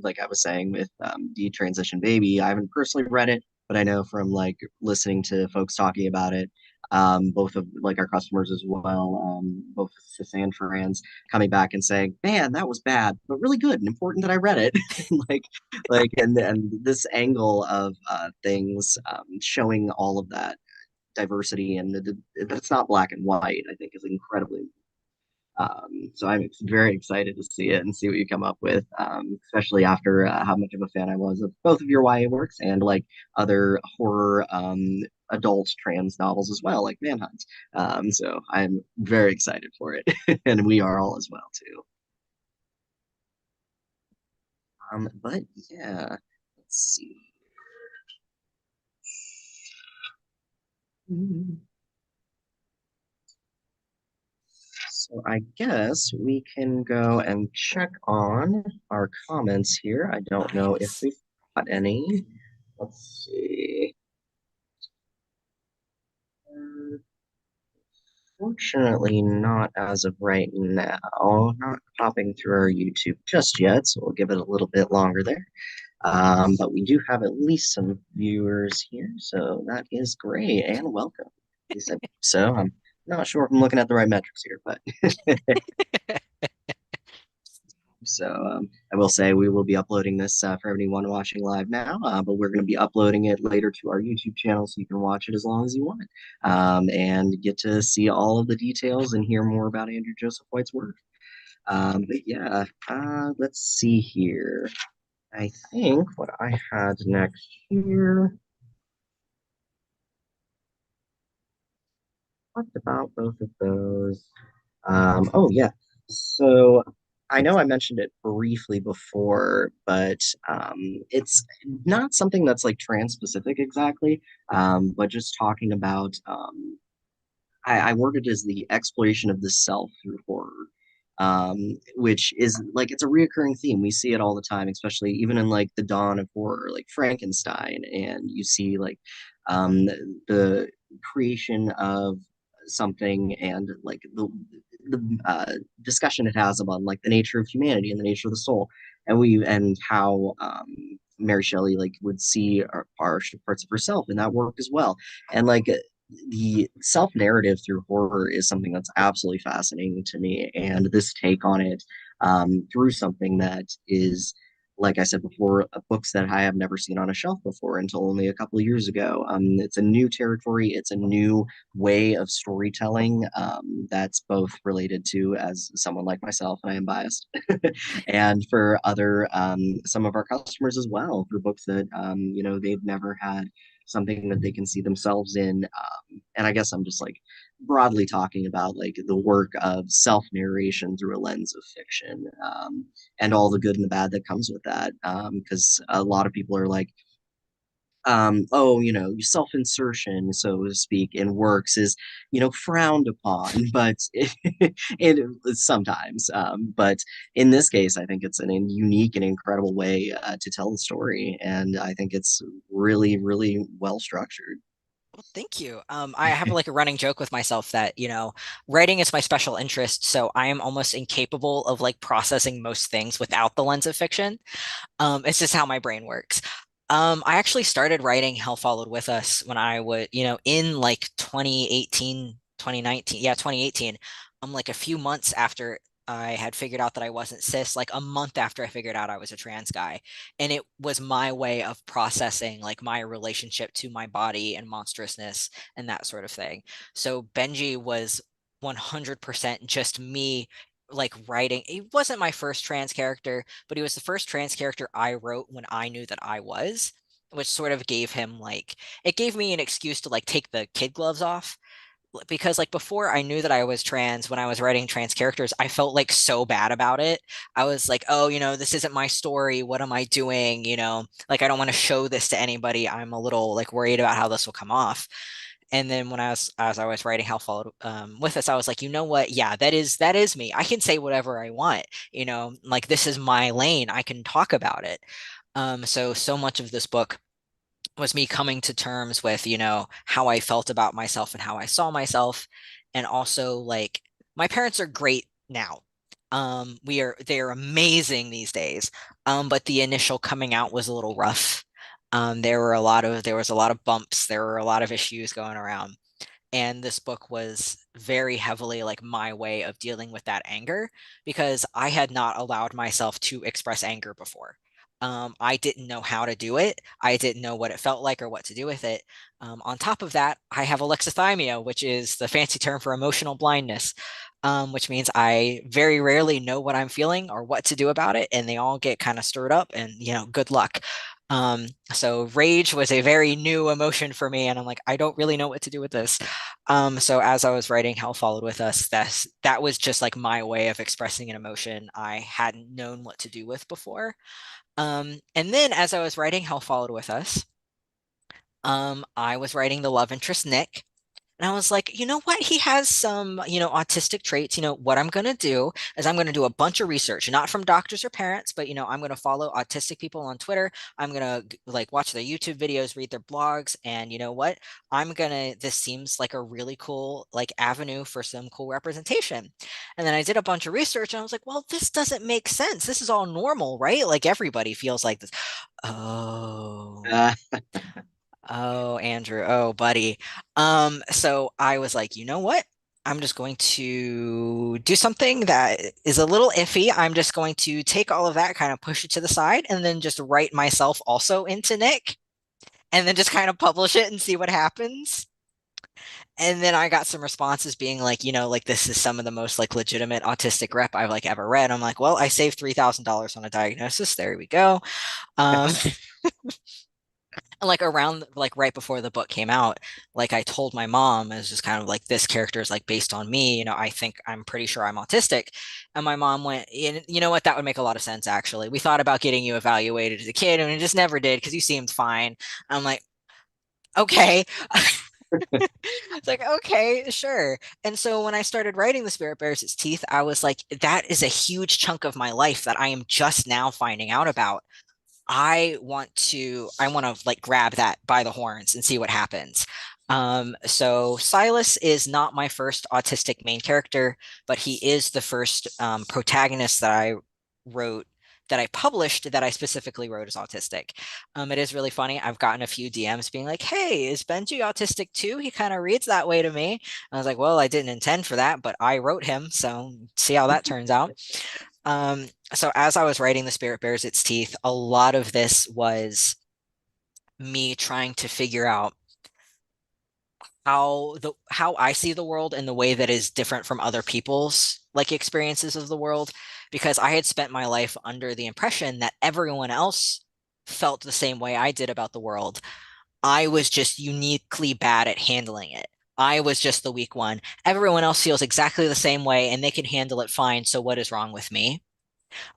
Speaker 1: Like I was saying with Detransition Baby, I haven't personally read it, but I know from like listening to folks talking about it, both of like our customers as well, both cis and trans, coming back and saying, "Man, that was bad, but really good and important that I read it." like, and this angle of things showing all of that diversity and that's not black and white, I think is incredibly so I'm very excited to see it and see what you come up with, especially after how much of a fan I was of both of your YA works and like other horror adult trans novels as well, like Manhunt. So I'm very excited for it, and we are all as well too. But yeah, let's see. So I guess we can go and check on our comments here. I don't know if
Speaker 2: Nice.
Speaker 1: we've got any. Let's see. Fortunately, not as of right now. Not popping through our YouTube just yet, so we'll give it a little bit longer there. But we do have at least some viewers here, so that is great and welcome. At least so. I'm not sure if I'm looking at the right metrics here, but so I will say we will be uploading this for anyone watching live now, but we're going to be uploading it later to our YouTube channel so you can watch it as long as you want and get to see all of the details and hear more about Andrew Joseph White's work. But yeah, let's see here. I think what I had next here talked about both of those. Oh yeah. So I know I mentioned it briefly before, but it's not something that's like trans specific exactly. But just talking about I worded as the exploration of the self through horror, which is like it's a reoccurring theme. We see it all the time, especially even in like the dawn of horror, like Frankenstein, and you see like the creation of something and like the discussion it has about like the nature of humanity and the nature of the soul, and how Mary Shelley like would see our parts of herself in that work as well, and like the self narrative through horror is something that's absolutely fascinating to me. And this take on it through something that is, like I said before, books that I have never seen on a shelf before until only a couple of years ago. It's a new territory, it's a new way of storytelling that's both related to, as someone like myself, and I am biased, and for other, some of our customers as well, for books that, they've never had something that they can see themselves in. And I guess I'm just like broadly talking about like the work of self narration through a lens of fiction, and all the good and the bad that comes with that. Because a lot of people are like, oh, self-insertion, so to speak, in works is, frowned upon, but it sometimes. But in this case, I think it's an unique and incredible way to tell the story, and I think it's really, really well structured.
Speaker 2: Well, thank you. I have like a running joke with myself that, writing is my special interest, so I am almost incapable of like processing most things without the lens of fiction. It's just how my brain works. I actually started writing Hell Followed With Us when I would, in like 2018, 2019, yeah, 2018. Like a few months after I had figured out that I wasn't cis, like a month after I figured out I was a trans guy. And it was my way of processing like my relationship to my body and monstrousness and that sort of thing. So Benji was 100% just me like writing. He wasn't my first trans character, but he was the first trans character I wrote when I knew that I was. which sort of gave him like it gave me an excuse to like take the kid gloves off because like before I knew that I was trans when I was writing trans characters, I felt like so bad about it. I was like, oh, this isn't my story. What am I doing? Like I don't want to show this to anybody. I'm a little like worried about how this will come off. And then when I was as I was writing Hell Followed with Us, I was like, you know what? Yeah, that is me. I can say whatever I want. Like this is my lane. I can talk about it. So much of this book was me coming to terms with, how I felt about myself and how I saw myself. And also like my parents are great now. They're amazing these days. But the initial coming out was a little rough. There was a lot of bumps, there were a lot of issues going around. And this book was very heavily like my way of dealing with that anger because I had not allowed myself to express anger before. I didn't know how to do it. I didn't know what it felt like or what to do with it. On top of that, I have alexithymia, which is the fancy term for emotional blindness, which means I very rarely know what I'm feeling or what to do about it. And they all get kind of stirred up and, good luck. So rage was a very new emotion for me, and I'm like, I don't really know what to do with this. So as I was writing Hell Followed with Us, that was just like my way of expressing an emotion I hadn't known what to do with before. And then as I was writing Hell Followed with Us, I was writing the love interest Nick. And I was like, you know what? He has some, autistic traits. What I'm going to do is I'm going to do a bunch of research, not from doctors or parents, but, I'm going to follow autistic people on Twitter. I'm going to like watch their YouTube videos, read their blogs. And you know what? This seems like a really cool, like avenue for some cool representation. And then I did a bunch of research and I was like, well, this doesn't make sense. This is all normal, right? Like everybody feels like this. Oh.
Speaker 1: Uh,
Speaker 2: Oh, Andrew. Oh, buddy. So I was like, you know what? I'm just going to do something that is a little iffy. I'm just going to take all of that, kind of push it to the side, and then just write myself also into Nick, and then just kind of publish it and see what happens. And then I got some responses being like, like this is some of the most like legitimate autistic rep I've like ever read. I'm like, well, I saved $3,000 on a diagnosis. There we go. Um, And like around like right before the book came out, like I told my mom, it's just kind of like this character is like based on me. I'm pretty sure I'm autistic. And my mom went, you know what, that would make a lot of sense actually. We thought about getting you evaluated as a kid and it just never did because you seemed fine. I'm like, okay. It's like, okay, sure. And so when I started writing The Spirit Bears Its Teeth, I was like, that is a huge chunk of my life that I am just now finding out about. I want to like grab that by the horns and see what happens. So Silas is not my first autistic main character, but he is the first protagonist that I wrote that I published that I specifically wrote as autistic. It is really funny. I've gotten a few DMs being like, "Hey, is Benji autistic too? He kind of reads that way to me." I was like, "Well, I didn't intend for that, but I wrote him, so see how that turns out." So as I was writing The Spirit Bears Its Teeth, a lot of this was me trying to figure out how I see the world in the way that is different from other people's like experiences of the world, because I had spent my life under the impression that everyone else felt the same way I did about the world. I was just uniquely bad at handling it. I was just the weak one. Everyone else feels exactly the same way and they can handle it fine. So what is wrong with me?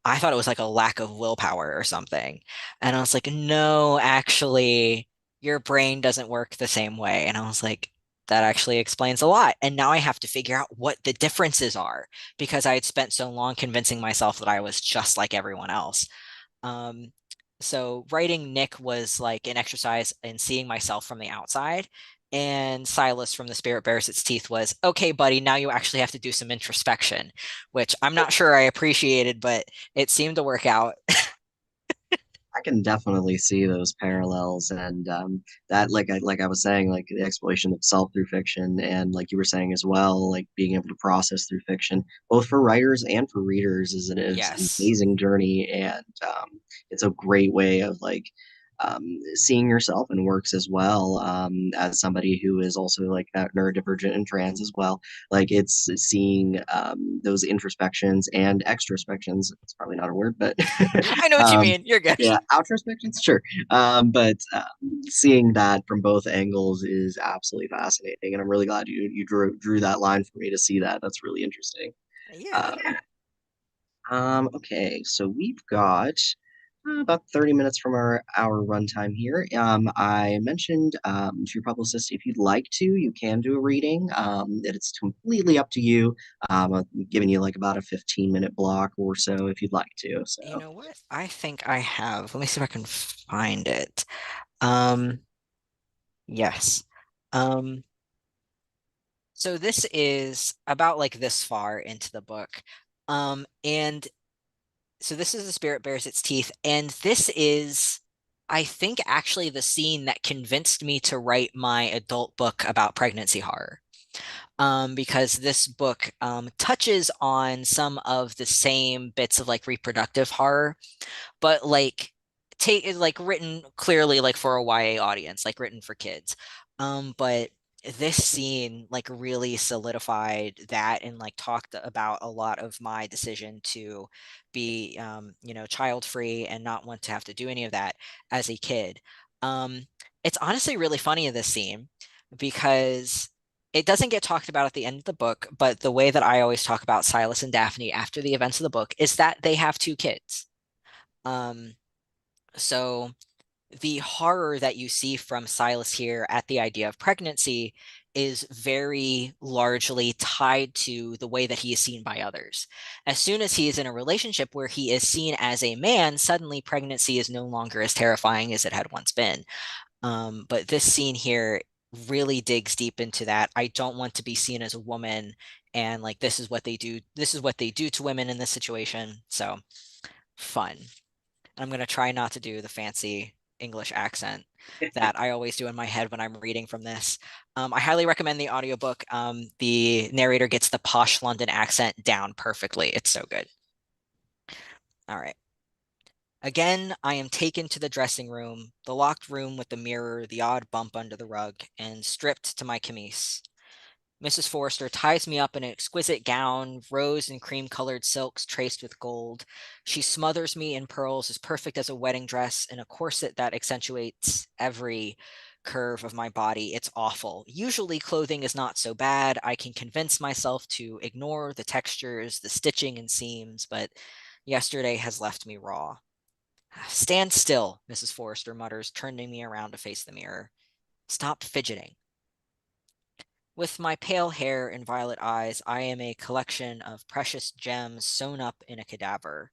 Speaker 2: I thought it was like a lack of willpower or something. And I was like, no, actually, your brain doesn't work the same way. And I was like, that actually explains a lot. And now I have to figure out what the differences are because I had spent so long convincing myself that I was just like everyone else. Um, so writing Nick was like an exercise in seeing myself from the outside. And Silas from The Spirit Bears Its Teeth was, okay, buddy, now you actually have to do some introspection, which I'm not sure I appreciated, but it seemed to work out.
Speaker 1: I can definitely see those parallels, and that, like I was saying, like the exploration of self through fiction, and like you were saying as well, like being able to process through fiction, both for writers and for readers, is an
Speaker 2: Yes.
Speaker 1: amazing journey, and it's a great way of like seeing yourself in works as well, as somebody who is also like that neurodivergent and trans as well. Like it's seeing those introspections and extrospections. It's probably not a word, but
Speaker 2: I know what you
Speaker 1: um,
Speaker 2: mean. You're good.
Speaker 1: yeah, outrospections, sure. But seeing that from both angles is absolutely fascinating, and I'm really glad you drew that line for me to see that. That's really interesting.
Speaker 2: Yeah.
Speaker 1: Um, okay, so we've got about 30 minutes from our runtime here. I mentioned to your publicist, if you'd like to, you can do a reading. It's completely up to you. I'm giving you like about a 15-minute block or so if you'd like to.
Speaker 2: You
Speaker 1: So,
Speaker 2: know what? I think I have. Let me see if I can find it. Um, yes. Um, so this is about like this far into the book. And so this is The Spirit Bears Its Teeth, and this is, I think, actually the scene that convinced me to write my adult book about pregnancy horror. Because this book touches on some of the same bits of like reproductive horror, but like take like written clearly like for a YA audience, like written for kids. But this scene like really solidified that and like talked about a lot of my decision to be child free and not want to have to do any of that as a kid. Um, it's honestly really funny in this scene because it doesn't get talked about at the end of the book, but the way that I always talk about Silas and Daphne after the events of the book is that they have two kids. Um, so the horror that you see from Silas here at the idea of pregnancy is very largely tied to the way that he is seen by others. As soon as he is in a relationship where he is seen as a man, suddenly pregnancy is no longer as terrifying as it had once been. But this scene here really digs deep into that. I don't want to be seen as a woman, and like this is what they do. This is what they do to women in this situation. So fun. I'm going to try not to do the fancy English accent that I always do in my head when I'm reading from this. I highly recommend the audiobook. The narrator gets the posh London accent down perfectly. It's so good. All right. Again, I am taken to the dressing room, the locked room with the mirror, the odd bump under the rug, and stripped to my camise. Mrs. Forrester ties me up in an exquisite gown, rose and cream colored silks traced with gold. She smothers me in pearls as perfect as a wedding dress in a corset that accentuates every curve of my body. It's awful. Usually, clothing is not so bad. I can convince myself to ignore the textures, the stitching and seams, but yesterday has left me raw. Stand still, Mrs. Forrester mutters, turning me around to face the mirror. Stop fidgeting. With my pale hair and violet eyes, I am a collection of precious gems sewn up in a cadaver.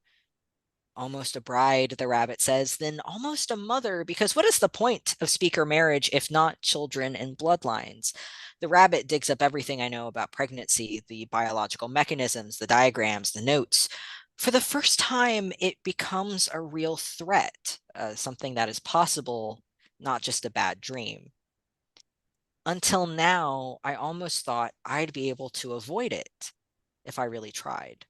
Speaker 2: Almost a bride, the rabbit says, then almost a mother, because what is the point of speaker marriage if not children and bloodlines? The rabbit digs up everything I know about pregnancy, the biological mechanisms, the diagrams, the notes. For the first time, it becomes a real threat, something that is possible, not just a bad dream. Until now, I almost thought I'd be able to avoid it if I really tried.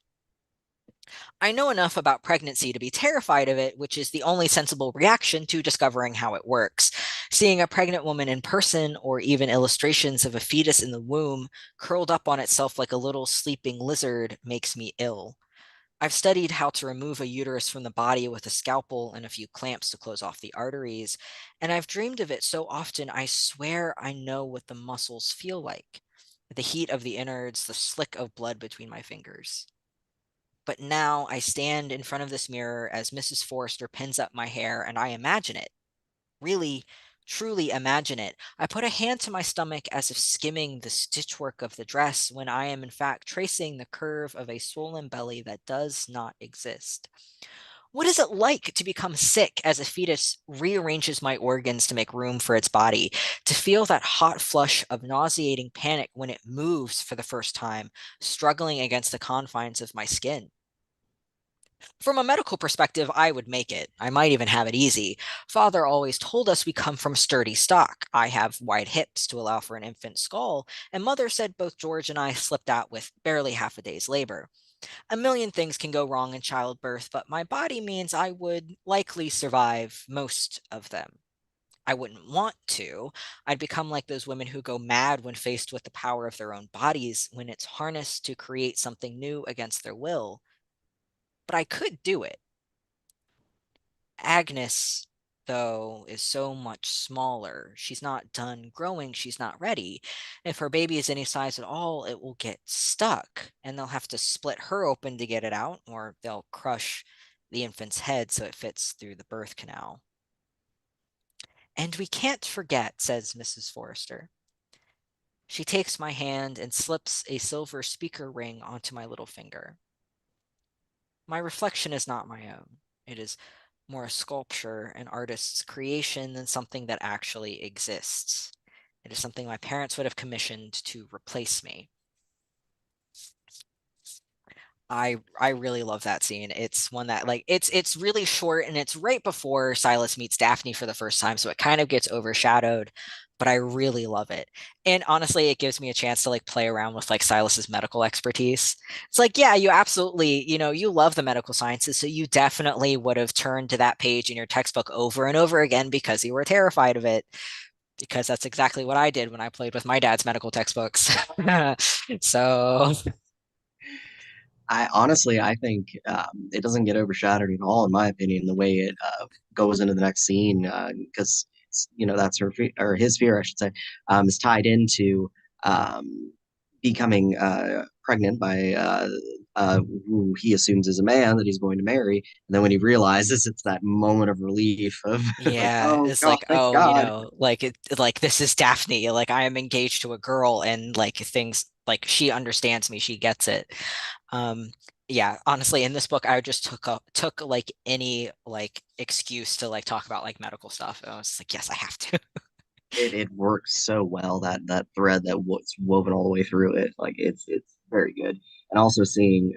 Speaker 2: I know enough about pregnancy to be terrified of it, which is the only sensible reaction to discovering how it works. Seeing a pregnant woman in person, or even illustrations of a fetus in the womb curled up on itself like a little sleeping lizard, makes me ill. I've studied how to remove a uterus from the body with a scalpel and a few clamps to close off the arteries, and I've dreamed of it so often I swear I know what the muscles feel like. The heat of the innards, the slick of blood between my fingers. But now I stand in front of this mirror as Mrs. Forrester pins up my hair, and I imagine it. Really, truly imagine it. I put a hand to my stomach as if skimming the stitchwork of the dress when I am in fact tracing the curve of a swollen belly that does not exist. What is it like to become sick as a fetus rearranges my organs to make room for its body? To feel that hot flush of nauseating panic when it moves for the first time, struggling against the confines of my skin? From a medical perspective, I would make it. I might even have it easy. Father always told us we come from sturdy stock. I have wide hips to allow for an infant skull, and mother said both George and I slipped out with barely half a day's labor. A million things can go wrong in childbirth, but my body means I would likely survive most of them. I wouldn't want to. I'd become like those women who go mad when faced with the power of their own bodies when it's harnessed to create something new against their will. But I could do it. Agnes, though, is so much smaller. She's not done growing. She's not ready. If her baby is any size at all, it will get stuck, and they'll have to split her open to get it out, or they'll crush the infant's head so it fits through the birth canal. And we can't forget, says Mrs. Forrester. She takes my hand and slips a silver speaker ring onto my little finger. My reflection is not my own. It is more a sculpture, an artist's creation than something that actually exists. It is something my parents would have commissioned to replace me. I really love that scene. It's one that like it's really short and it's right before Silas meets Daphne for the first time, so it kind of gets overshadowed, but I really love it. And honestly, it gives me a chance to like play around with like Silas's medical expertise. It's like, yeah, you absolutely, you love the medical sciences, so you definitely would have turned to that page in your textbook over and over again because you were terrified of it. Because that's exactly what I did when I played with my dad's medical textbooks. So
Speaker 1: I honestly, I think it doesn't get overshadowed at all, in my opinion, the way it goes into the next scene, because that's her or his fear, I should say, is tied into becoming pregnant by who he assumes is a man that he's going to marry, and then when he realizes, it's that moment of relief of
Speaker 2: yeah,
Speaker 1: oh
Speaker 2: it's
Speaker 1: God,
Speaker 2: like,
Speaker 1: thank
Speaker 2: oh,
Speaker 1: God.
Speaker 2: like like this is Daphne. Like I am engaged to a girl and like things like she understands me, she gets it. Um, yeah, honestly, in this book, I just took like any like excuse to like talk about like medical stuff. I was like, yes, I have to.
Speaker 1: It works so well, that thread that was woven all the way through it. Like it's very good, and also seeing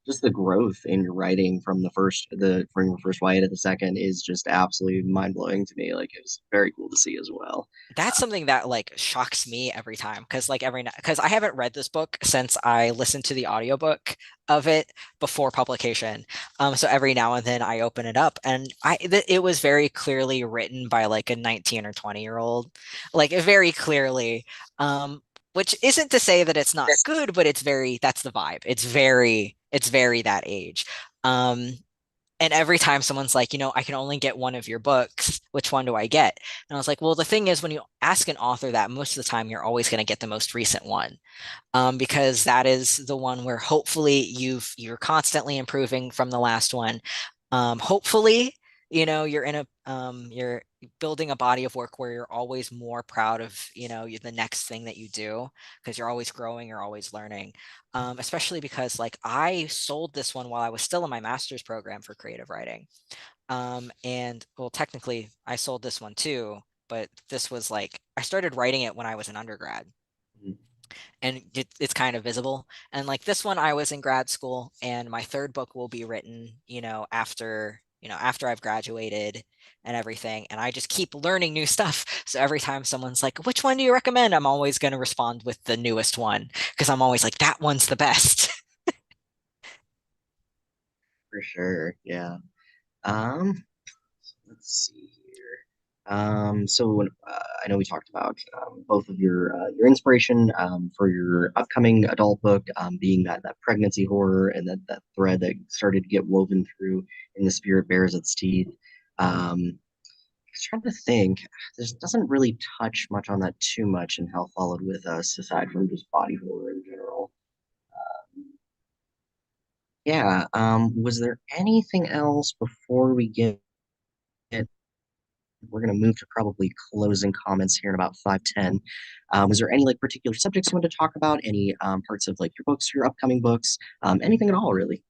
Speaker 1: just the growth in your writing from your first Wyatt to the second is just absolutely mind blowing to me. Like it was very cool to see as well.
Speaker 2: That's something that like shocks me every time because like because I haven't read this book since I listened to the audiobook of it before publication. So every now and then I open it up and it was very clearly written by like a 19 or 20-year-old, like very clearly. Which isn't to say that it's not good, but that's the vibe. It's very that age. Um, and every time someone's like, I can only get one of your books, which one do I get? And I was like, well, the thing is, when you ask an author that, most of the time you're always going to get the most recent one, because that is the one where hopefully you're constantly improving from the last one. Hopefully, you're building a body of work where you're always more proud of, the next thing that you do because you're always growing, you're always learning. Especially because like I sold this one while I was still in my master's program for creative writing. And well, technically I sold this one too, but this was like I started writing it when I was an undergrad and it's kind of visible. And like this one, I was in grad school, and my third book will be written, after I've graduated and everything. And I just keep learning new stuff. So every time someone's like, "Which one do you recommend?" I'm always going to respond with the newest one because I'm always like, "That one's the best."
Speaker 1: For sure, yeah. Um, let's see here. I know we talked about both of your inspiration for your upcoming adult book being that pregnancy horror and that thread that started to get woven through in The Spirit Bears Its Teeth. I was trying to think. This doesn't really touch much on that too much in Hell Followed With Us, aside from just body horror in general. Yeah. Was there anything else before we get? We're going to move to probably closing comments here in about 5-10. Was there any like particular subjects you wanted to talk about? Any parts of like your books, your upcoming books, anything at all, really?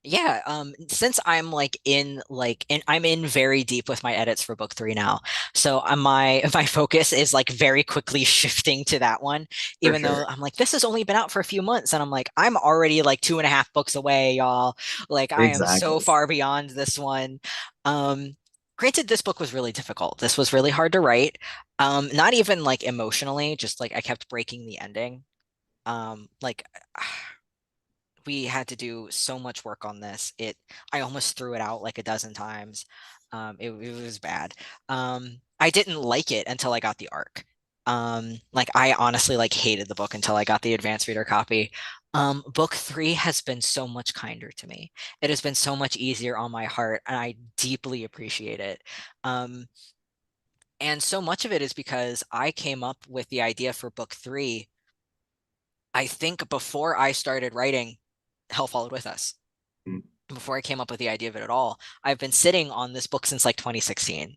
Speaker 2: Yeah, since I'm I'm in very deep with my edits for book three now. So my focus is like very quickly shifting to that one,
Speaker 1: For
Speaker 2: even though
Speaker 1: sure.
Speaker 2: I'm like, this has only been out for a few months, and I'm like, I'm already like 2.5 books away, y'all. Like I am so
Speaker 1: Exactly.
Speaker 2: far beyond this one. Um, Granted, this book was really difficult. This was really hard to write. Not even like emotionally, just like I kept breaking the ending. Like we had to do so much work on this. I almost threw it out like a dozen times. It was bad. I didn't like it until I got the arc. Like I honestly like hated the book until I got the advanced reader copy. Book three has been so much kinder to me. It has been so much easier on my heart, and I deeply appreciate it. Um, and so much of it is because I came up with the idea for book three, I think before I started writing Hell Followed With Us.
Speaker 1: Mm.
Speaker 2: Before I came up with the idea of it at all, I've been sitting on this book since like 2016.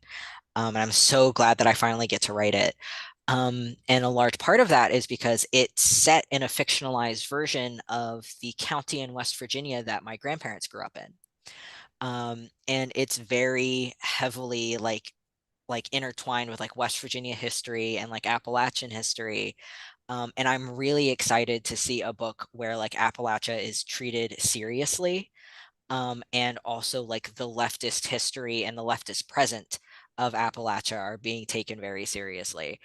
Speaker 2: And I'm so glad that I finally get to write it. And a large part of that is because it's set in a fictionalized version of the county in West Virginia that my grandparents grew up in. And it's very heavily like intertwined with like West Virginia history and like Appalachian history. And I'm really excited to see a book where like Appalachia is treated seriously, and also like the leftist history and the leftist present of Appalachia are being taken very seriously.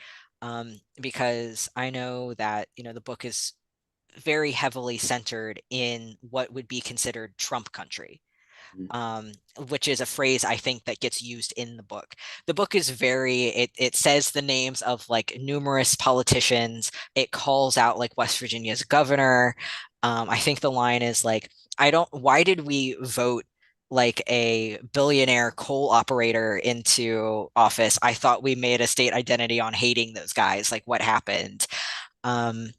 Speaker 2: Because I know that, the book is very heavily centered in what would be considered Trump country,
Speaker 1: Mm.
Speaker 2: um, which is a phrase I think that gets used in the book. The book is it says the names of like numerous politicians. It calls out like West Virginia's governor. I think the line is like, why did we vote like a billionaire coal operator into office? I thought we made a state identity on hating those guys. Like, what happened? Um,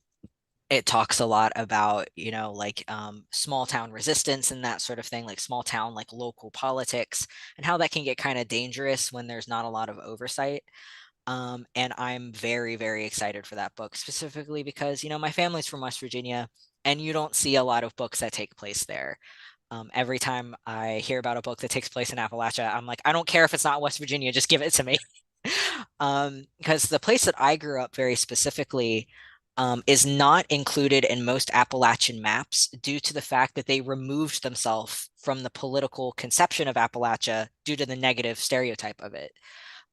Speaker 2: it talks a lot about, like small town resistance and that sort of thing, like small town, like local politics, and how that can get kind of dangerous when there's not a lot of oversight. And I'm very, very excited for that book, specifically because, my family's from West Virginia, and you don't see a lot of books that take place there. Every time I hear about a book that takes place in Appalachia, I'm like, I don't care if it's not West Virginia, just give it to me. Because the place that I grew up very specifically is not included in most Appalachian maps due to the fact that they removed themselves from the political conception of Appalachia due to the negative stereotype of it.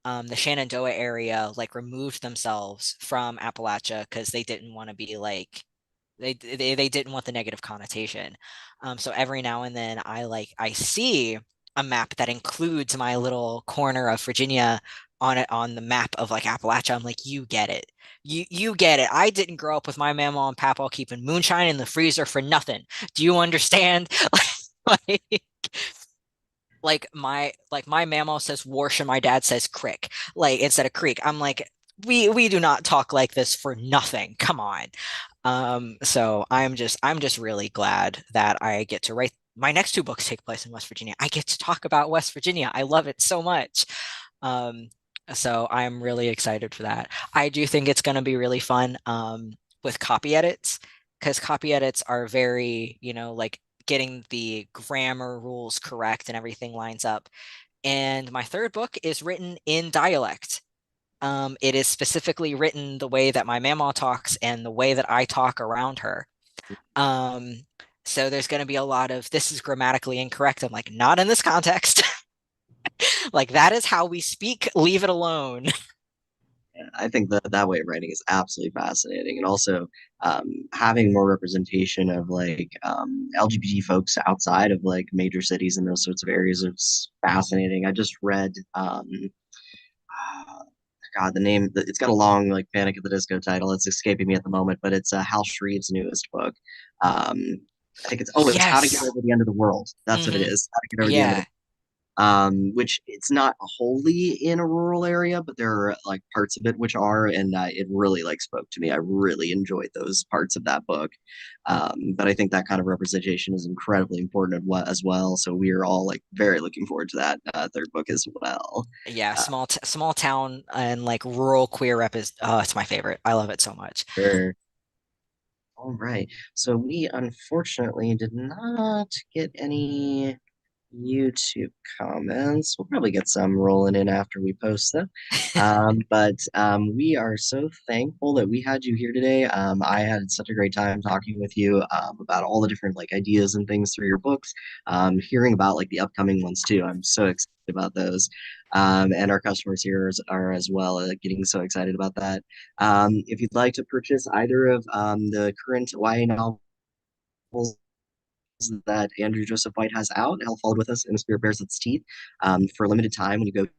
Speaker 2: The Shenandoah area like removed themselves from Appalachia because they didn't want to be like they didn't want the negative connotation. So every now and then I see a map that includes my little corner of Virginia on it on the map of like Appalachia. I'm like, you get it. You get it. I didn't grow up with my mama and papa keeping moonshine in the freezer for nothing. Do you understand? like like my mama says warsh and my dad says crick, like instead of creek. I'm like, we do not talk like this for nothing. Come on. So I'm just really glad that I get to write my next two books take place in West Virginia. I get to talk about West Virginia. I love it so much. Um, so I'm really excited for that. I do think it's going to be really fun with copy edits, because copy edits are very, like getting the grammar rules correct and everything lines up. And my third book is written in dialect. It is specifically written the way that my mama talks and the way that I talk around her. Um, so there's going to be a lot of this is grammatically incorrect. I'm like, not in this context. Like that is how we speak. Leave it alone.
Speaker 1: I think that that way of writing is absolutely fascinating, and also having more representation of like LGBT folks outside of like major cities and those sorts of areas is fascinating. I just read uh, God, the name, it's got a long like Panic at the Disco title. It's escaping me at the moment, but it's Hal Shreve's newest book. Um, I think it's How to Get
Speaker 2: Yes.
Speaker 1: Over the End of the World. That's what it
Speaker 2: Hmm.
Speaker 1: is. How to Get Over the End of the
Speaker 2: Yeah.
Speaker 1: which it's not wholly in a rural area, but there are like parts of it which are, and it really like spoke to me. I really enjoyed those parts of that book. But I think that kind of representation is incredibly important as well. So we are all like very looking forward to that third book as well.
Speaker 2: Yeah.
Speaker 1: Uh,
Speaker 2: Small town and like rural queer rep is, oh, it's my favorite. I love it so much.
Speaker 1: sure. All right. So we unfortunately did not get any YouTube comments. We'll probably get some rolling in after we post them. But we are so thankful that we had you here today. I had such a great time talking with you about all the different like ideas and things through your books. Hearing about like the upcoming ones too. I'm so excited about those. And our customers here are as well getting so excited about that. If you'd like to purchase either of the current YA novels that Andrew Joseph White has out. Hell followed with us and the spirit bears its teeth for a limited time when you go to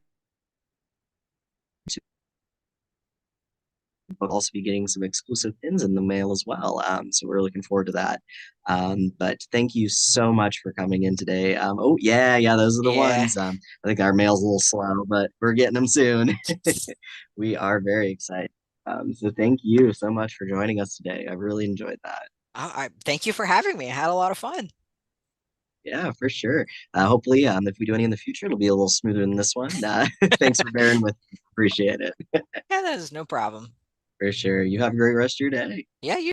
Speaker 1: we'll also be getting some exclusive pins in the mail as well. So we're looking forward to that. But thank you so much for coming in today. Oh yeah, yeah, those are the
Speaker 2: Yeah.
Speaker 1: ones. I think our mail's a little slow, but we're getting them soon. We are very excited. So thank you so much for joining us today. I really enjoyed that.
Speaker 2: Thank you for having me. I had a lot of fun.
Speaker 1: Yeah, for sure. Hopefully, if we do any in the future, it'll be a little smoother than this one. Thanks for bearing with me. Appreciate it.
Speaker 2: Yeah, that is no problem.
Speaker 1: For sure. You have a great rest of your day.
Speaker 2: Yeah, you